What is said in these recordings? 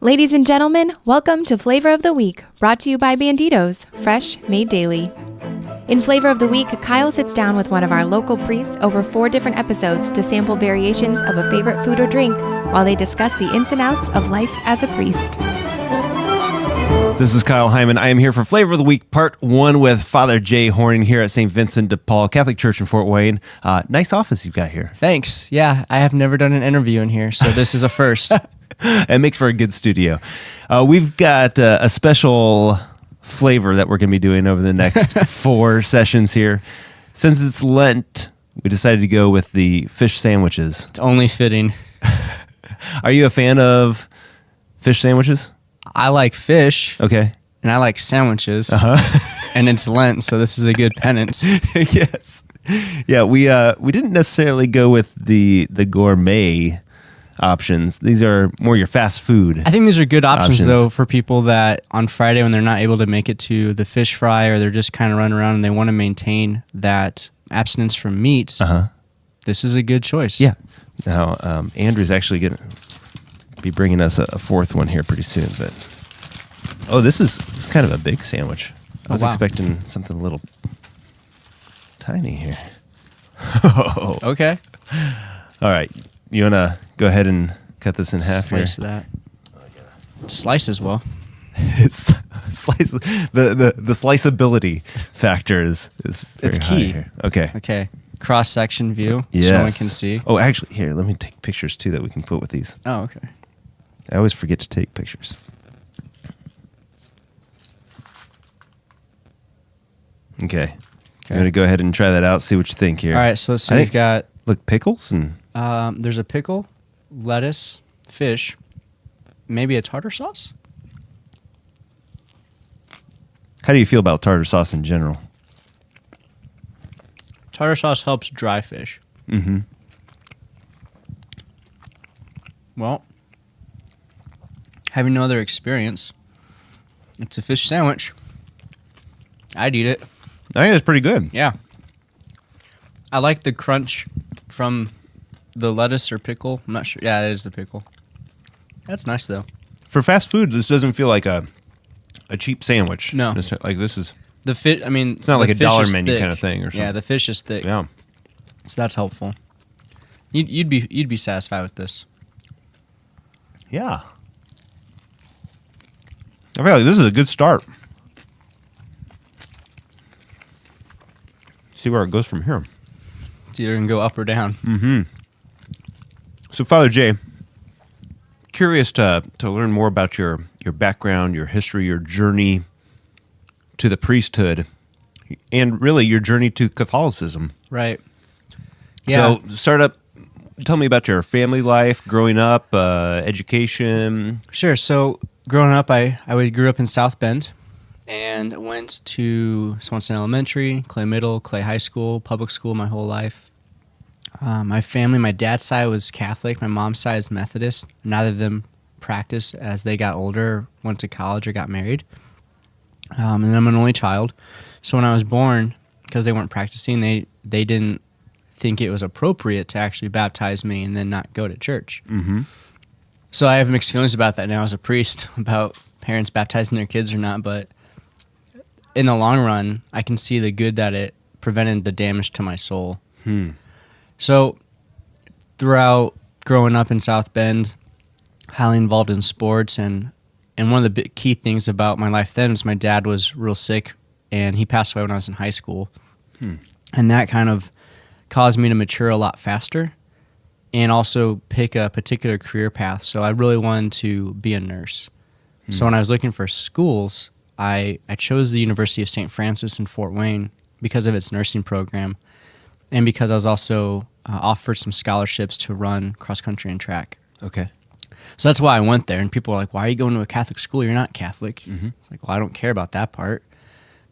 Ladies and gentlemen, welcome to Flavor of the Week, brought to you by Banditos, fresh, made daily. In Flavor of the Week, Kyle sits down with one of our local priests over 4 different episodes to sample variations of a favorite food or drink while they discuss the ins and outs of life as a priest. This is Kyle Hyman. I am here for Flavor of the Week, Part 1 with Father Jay Horning here at St. Vincent de Paul Catholic Church in Fort Wayne. Nice office you've got here. Thanks. Yeah, I have never done an interview in here, so this is a first. It makes for a good studio. We've got a special flavor that we're going to be doing over the next 4 sessions here. Since it's Lent, we decided to go with the fish sandwiches. It's only fitting. Are you a fan of fish sandwiches? I like fish. Okay. And I like sandwiches. And it's Lent, so this is a good penance. Yes. Yeah, we didn't necessarily go with the gourmet options. These are more your fast food. I think these are good options, though, for people that on Friday when they're not able to make it to the fish fry or they're just kind of running around and they want to maintain that abstinence from meat. This is a good choice. Yeah. Now, Andrew's actually going to be bringing us a 4th one here pretty soon. But this is kind of a big sandwich. I was expecting something a little tiny here. Okay. All right. You want to go ahead and cut this in half here? Slice that. Slice as well. It's the sliceability factor is very high key here. Okay. Cross-section view, yes. so no one can see. Oh, actually, here, let me take pictures, too, that we can put with these. Oh, okay. I always forget to take pictures. Okay. I'm going to go ahead and try that out, see what you think here. All right, so let's see. We've got... Look, pickles and... there's a pickle, lettuce, fish, maybe a tartar sauce? How do you feel about tartar sauce in general? Tartar sauce helps dry fish. Mm-hmm. Well, having no other experience, it's a fish sandwich. I'd eat it. I think it's pretty good. Yeah. I like the crunch from the lettuce or pickle. I'm not sure. Yeah, it is the pickle. That's nice, though. For fast food, this doesn't feel like a cheap sandwich. No. Like this is... The fish, I mean... It's not like a dollar menu thick. kind of thing or something. Yeah, the fish is thick. Yeah. So that's helpful. You'd be satisfied with this. Yeah. I feel like this is a good start. See where it goes from here. It's either going to go up or down. Mm-hmm. So, Father Jay, curious to learn more about your background, your history, your journey to the priesthood, and really your journey to Catholicism. Right. Yeah. So, tell me about your family life, growing up, education. Sure. So, growing up, I grew up in South Bend and went to Swanson Elementary, Clay Middle, Clay High School, public school my whole life. My family, my dad's side was Catholic, my mom's side is Methodist. Neither of them practiced as they got older, went to college, or got married. And I'm an only child. So when I was born, because they weren't practicing, they didn't think it was appropriate to actually baptize me and then not go to church. Mm-hmm. So I have mixed feelings about that now as a priest, about parents baptizing their kids or not. But in the long run, I can see the good that it prevented the damage to my soul. So throughout growing up in South Bend, highly involved in sports, and one of the big key things about my life then was my dad was real sick, and he passed away when I was in high school. And that kind of caused me to mature a lot faster and also pick a particular career path. So I really wanted to be a nurse. So when I was looking for schools, I chose the University of St. Francis in Fort Wayne because of its nursing program and because I was also offered some scholarships to run cross-country and track. Okay. So that's why I went there, and people are like, why are you going to a Catholic school? You're not Catholic. Mm-hmm. It's like, well, I don't care about that part.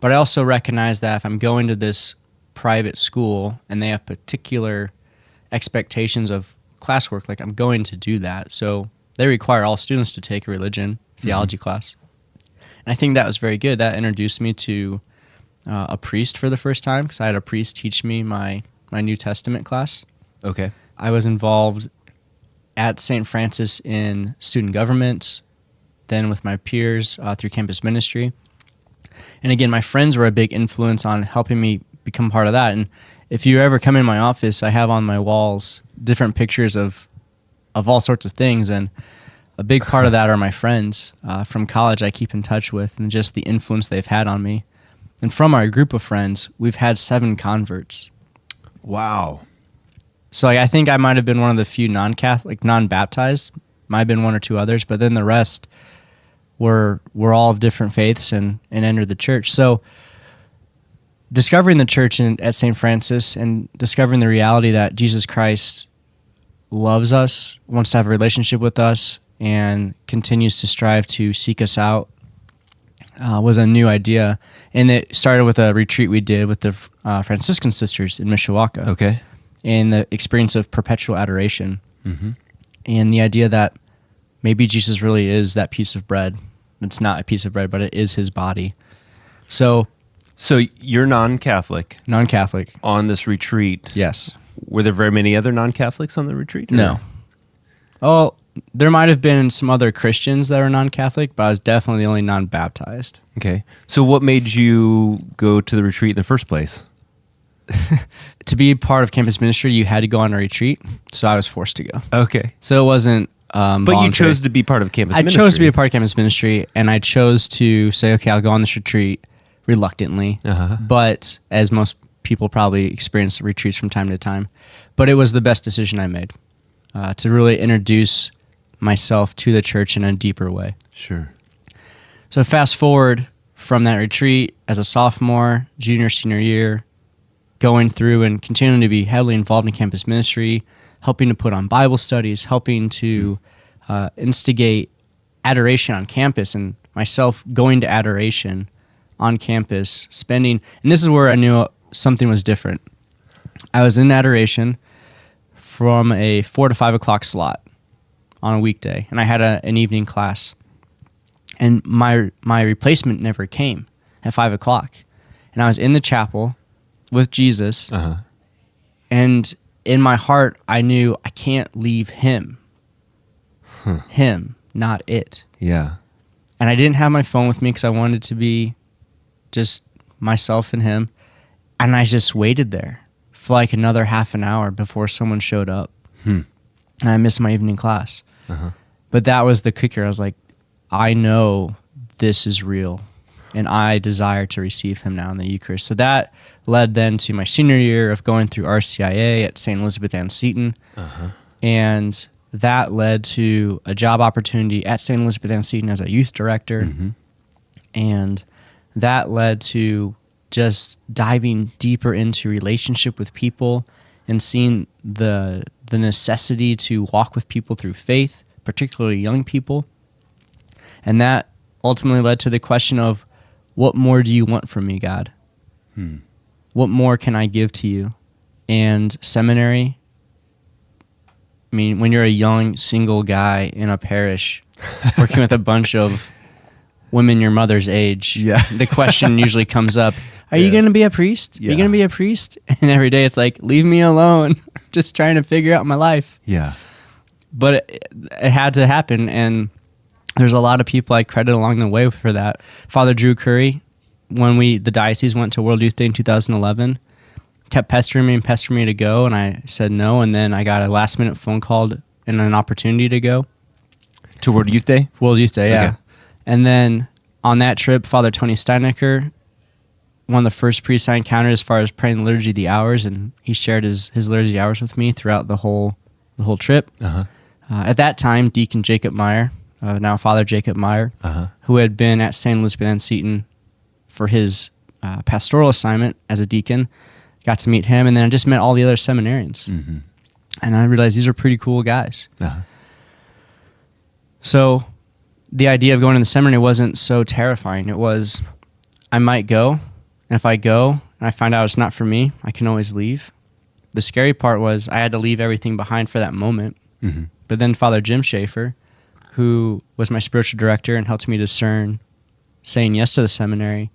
But I also recognize that if I'm going to this private school and they have particular expectations of classwork, like I'm going to do that. So they require all students to take a religion theology class. And I think that was very good. That introduced me to a priest for the first time because I had a priest teach me my New Testament class. Okay. I was involved at St. Francis in student government, then with my peers through campus ministry. And again, my friends were a big influence on helping me become part of that. And if you ever come in my office, I have on my walls different pictures of all sorts of things. And a big part of that are my friends from college I keep in touch with, and just the influence they've had on me. And from our group of friends, we've had 7 converts. Wow. So I think I might have been one of the few non-Catholic, non-baptized. Might have been one or two others, but then the rest were all of different faiths and entered the church. So discovering the church at St. Francis and discovering the reality that Jesus Christ loves us, wants to have a relationship with us, and continues to strive to seek us out was a new idea. And it started with a retreat we did with the Franciscan sisters in Mishawaka. Okay. And the experience of perpetual adoration. Mm-hmm. And the idea that maybe Jesus really is that piece of bread. It's not a piece of bread, but it is his body. So you're non-Catholic. Non-Catholic. On this retreat. Yes. Were there very many other non-Catholics on the retreat? Or? No. Oh, there might have been some other Christians that were non-Catholic, but I was definitely the only non-baptized. Okay. So what made you go to the retreat in the first place? To be part of campus ministry, you had to go on a retreat, so I was forced to go. Okay. So it wasn't But voluntary. you chose to be part of campus ministry. I chose to be a part of campus ministry, and I chose to say, okay, I'll go on this retreat reluctantly. Uh-huh. But as most people probably experience retreats from time to time. But it was the best decision I made to really introduce myself to the church in a deeper way. Sure. So fast forward from that retreat as a sophomore, junior, senior year, going through and continuing to be heavily involved in campus ministry, helping to put on Bible studies, helping to instigate adoration on campus, and myself going to adoration on campus, spending, and this is where I knew something was different. I was in adoration from a 4 to 5 o'clock slot on a weekday, and I had an evening class, and my replacement never came at 5 o'clock, and I was in the chapel with Jesus, and in my heart, I knew I can't leave him. Him, not it. Yeah. And I didn't have my phone with me because I wanted to be just myself and him. And I just waited there for like another half an hour before someone showed up. And I missed my evening class. But that was the kicker. I was like, I know this is real, and I desire to receive him now in the Eucharist. So that led then to my senior year of going through RCIA at St. Elizabeth Ann Seton. And that led to a job opportunity at St. Elizabeth Ann Seton as a youth director. And that led to just diving deeper into relationship with people and seeing the necessity to walk with people through faith, particularly young people. And that ultimately led to the question of, what more do you want from me, God? What more can I give to you? And seminary, I mean, when you're a young single guy in a parish working with a bunch of women your mother's age, the question usually comes up, are you going to be a priest? Are you going to be a priest? And every day it's like, leave me alone. Just trying to figure out my life. Yeah. But it had to happen, and there's a lot of people I credit along the way for that. Father Drew Curry, when the diocese went to World Youth Day in 2011, kept pestering me to go, and I said no, and then I got a last-minute phone call and an opportunity to go. To World Youth Day? World Youth Day, yeah. Okay. And then on that trip, Father Tony Steinecker, one of the first priests I encountered as far as praying the liturgy of the hours, and he shared his liturgy of the hours with me throughout the whole trip. At that time, Deacon Jacob Meyer, now Father Jacob Meyer, who had been at St. Elizabeth Ann Seton for his pastoral assignment as a deacon, got to meet him, and then I just met all the other seminarians. And I realized these are pretty cool guys. So the idea of going to the seminary wasn't so terrifying. It was, I might go, and if I go and I find out it's not for me, I can always leave. The scary part was I had to leave everything behind for that moment. But then Father Jim Schaefer, who was my spiritual director and helped me discern saying yes to the seminary,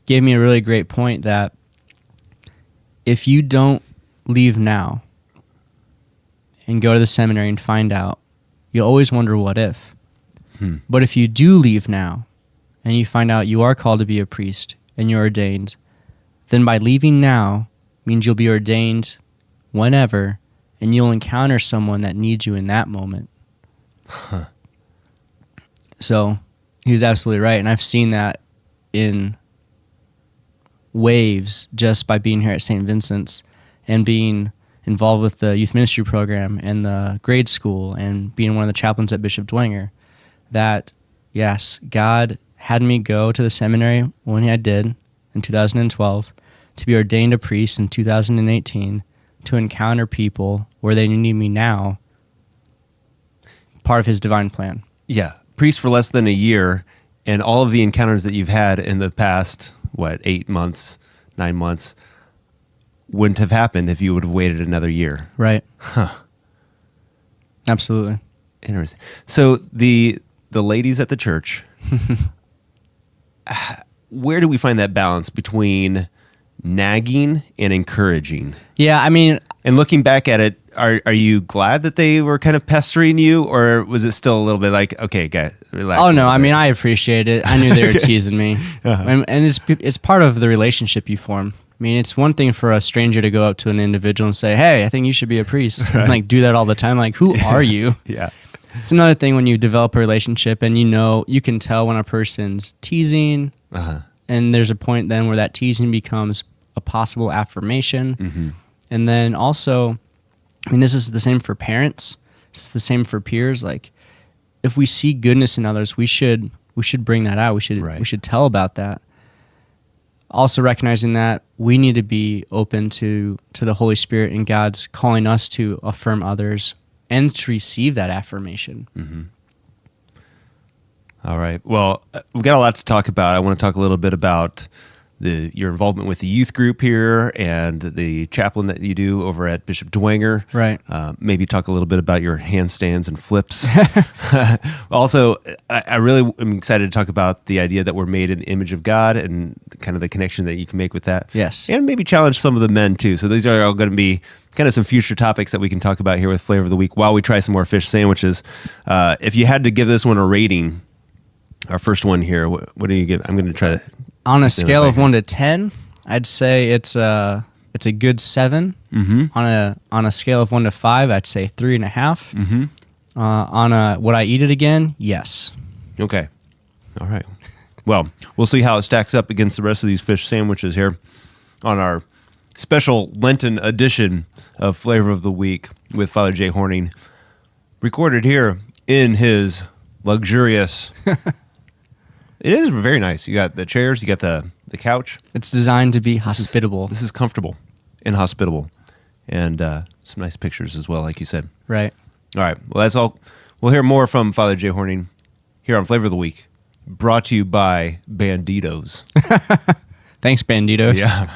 gave me a really great point that if you don't leave now and go to the seminary and find out, you'll always wonder what if. But if you do leave now and you find out you are called to be a priest and you're ordained, then by leaving now means you'll be ordained whenever, and you'll encounter someone that needs you in that moment. So he was absolutely right. And I've seen that in waves just by being here at St. Vincent's and being involved with the youth ministry program and the grade school and being one of the chaplains at Bishop Dwenger, that, yes, God had me go to the seminary when I did in 2012, to be ordained a priest in 2018, to encounter people where they need me now, part of his divine plan. Yeah. Priest for less than a year, and all of the encounters that you've had in the past, 8 months, 9 months, wouldn't have happened if you would have waited another year. Right. Huh. Absolutely. Interesting. So the ladies at the church, where do we find that balance between nagging and encouraging? Yeah, I mean, and looking back at it, are you glad that they were kind of pestering you, or was it still a little bit like, okay, guys, relax? Oh no, I mean, I appreciate it. I knew they were teasing me, and it's part of the relationship you form. I mean, it's one thing for a stranger to go up to an individual and say, "Hey, I think you should be a priest," and like do that all the time. Like, who are you? Yeah. It's another thing when you develop a relationship and you can tell when a person's teasing, and there's a point then where that teasing becomes a possible affirmation. Mm-hmm. And then also, I mean, this is the same for parents. This is the same for peers. Like, if we see goodness in others, we should bring that out. We should tell about that. Also recognizing that we need to be open to the Holy Spirit and God's calling us to affirm others and to receive that affirmation. Mm-hmm. All right. Well, we've got a lot to talk about. I want to talk a little bit about your involvement with the youth group here and the chaplain that you do over at Bishop Dwenger. Right. Maybe talk a little bit about your handstands and flips. Also, I really am excited to talk about the idea that we're made in the image of God and kind of the connection that you can make with that. Yes. And maybe challenge some of the men too. So these are all going to be kind of some future topics that we can talk about here with Flavor of the Week while we try some more fish sandwiches. If you had to give this one a rating, our first one here, what do you give? I'm going to try to... On a scale of 1 to 10, I'd say it's a good 7. Mm-hmm. On a scale of 1 to 5, I'd say 3.5. Mm-hmm. Would I eat it again? Yes. Okay. All right. Well, we'll see how it stacks up against the rest of these fish sandwiches here on our special Lenten edition of Flavor of the Week with Father Jay Horning, recorded here in his luxurious... It is very nice. You got the chairs, you got the couch. It's designed to be hospitable. This is comfortable and hospitable. And some nice pictures as well, like you said. Right. All right. Well, that's all. We'll hear more from Father Jay Horning here on Flavor of the Week, brought to you by Banditos. Thanks, Banditos. Yeah.